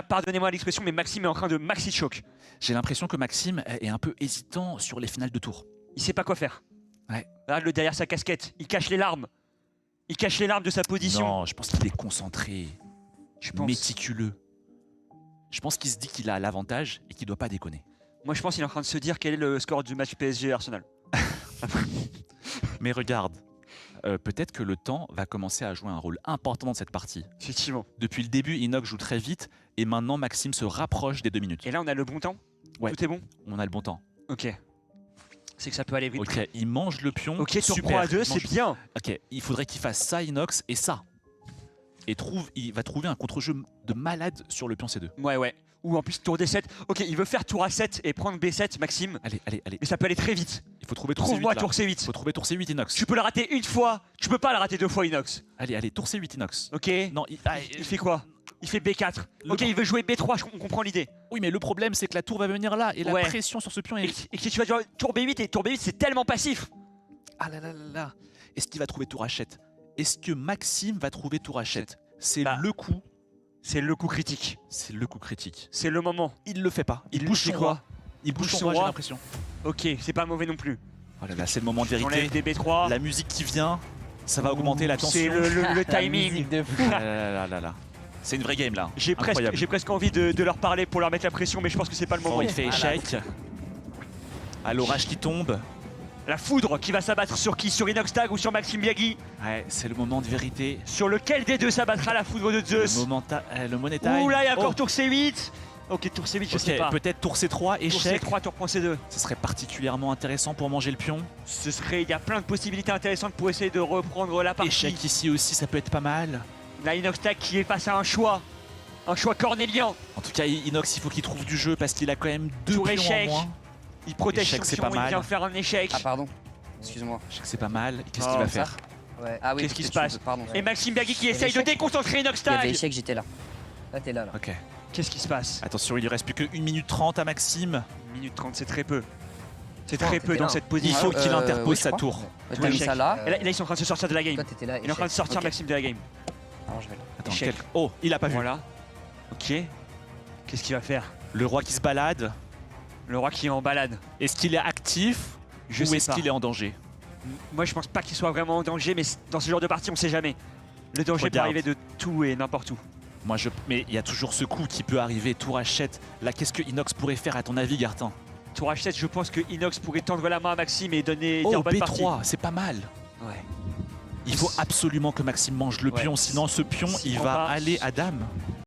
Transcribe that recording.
Pardonnez-moi l'expression, mais Maxime est en train de maxi-choc. J'ai l'impression que Maxime est un peu hésitant sur les finales de tour. Il sait pas quoi faire. Ouais. Regarde-le derrière sa casquette, il cache les larmes. Il cache les larmes de sa position. Non, je pense qu'il est concentré, méticuleux. Je pense qu'il se dit qu'il a l'avantage et qu'il doit pas déconner. Moi je pense qu'il est en train de se dire quel est le score du match PSG-Arsenal. Mais regarde, peut-être que le temps va commencer à jouer un rôle important dans cette partie. Effectivement. Depuis le début, Inox joue très vite et maintenant Maxime se rapproche des 2 minutes. Et là on a le bon temps. Ouais. Tout est bon. On a le bon temps. Ok. C'est que ça peut aller vite. Ok, il mange le pion. Ok, tour super. pro à 2, c'est bien. Ok, il faudrait qu'il fasse ça, Inox, et ça. Et il va trouver un contre-jeu de malade sur le pion C2. Ouais. Ou en plus tour D7. Ok, il veut faire tour A7 et prendre B7, Maxime. Allez. Mais ça peut aller très vite. Il faut trouver tour C8. Trouve-moi là. tour C8. Il faut trouver tour C8, Inox. Tu peux la rater une fois, tu peux pas la rater 2 fois, Inox. Allez, tour C8, Inox. Ok. Non, Il fait quoi? Il fait B4. Ok, il veut jouer B3, on comprend l'idée. Oui, mais le problème, c'est que la tour va venir là et la pression sur ce pion est... Et si tu vas jouer tour B8, et tour B8, c'est tellement passif. Ah là. Est-ce qu'il va trouver tour H7? Est-ce que Maxime va trouver tour H7? C'est le coup. C'est le coup critique. C'est le coup critique. C'est le moment. Il le fait pas. Il bouge son quoi roi. Il bouge son roi, j'ai l'impression. Ok, c'est pas mauvais non plus. Oh là là, c'est le moment de vérité. J'enlève des B3. La musique qui vient, ça va augmenter la tension. C'est le timing. de fou. Là. C'est une vraie game là. J'ai presque envie de leur parler pour leur mettre la pression, mais je pense que c'est pas le moment. Oh, il fait échec. Ah, l'orage qui tombe. La foudre qui va s'abattre sur qui? Sur Inoxtag ou sur Maxime Biagui? Ouais, c'est le moment de vérité. Sur lequel des deux s'abattra la foudre de Zeus? Le money time. Ouh là, il y a encore tour C8. Ok, tour C8, je sais pas. Peut-être tour C3, échec. Tour C3, tour C2. Ce serait particulièrement intéressant pour manger le pion. Il y a plein de possibilités intéressantes pour essayer de reprendre la partie. Échec ici aussi, ça peut être pas mal. Là, Inoxtag qui est face à un choix cornélien. En tout cas, Inox, il faut qu'il trouve du jeu parce qu'il a quand même 2 tour pions échec. en moins. Il protège échec, son c'est pion, pas il mal. vient faire un échec. Ah pardon, excuse-moi. Échec, c'est pas mal. Qu'est-ce qu'il va faire? Ouais. Ah oui, Qu'est-ce qui se passe? Pardon. Et Maxime Biagui qui essaye de échec. déconcentrer Il y avait Inoxtag. échec, j'étais là. Là, t'es là. Ok. Qu'est-ce qui se passe? Attention, il lui reste plus que 1 minute 30 à Maxime. 1 minute 30, c'est très peu. C'est Toi, très peu t'étais dans là. cette Il position. faut qu'il interpose oui, je sa crois. tour. T'as mis échec. ça là. Et là, ils sont en train de se sortir de la game. Toi, t'étais là. Il est en train de sortir Ok. Maxime de la game. Alors, je vais là. Attends, Échec. Oh, il a pas vu. Voilà. Ok. Qu'est-ce qu'il va faire? Le roi qui se balade. Le roi qui est en balade. Est-ce qu'il est actif Je ou sais est-ce pas. qu'il est en danger? Moi, je pense pas qu'il soit vraiment en danger, mais dans ce genre de partie, on sait jamais. Le danger peut Regarde. arriver de tout et n'importe où. Mais il y a toujours ce coup qui peut arriver, tour H7. Là, qu'est-ce que Inox pourrait faire à ton avis, Gartin? Tour H7, je pense que Inox pourrait tendre la main à Maxime et donner Oh, dire bonne partie. B3, c'est pas mal. Ouais. Il faut absolument que Maxime mange le Ouais. pion, sinon ce pion, S'il il prend va pas- aller à dame.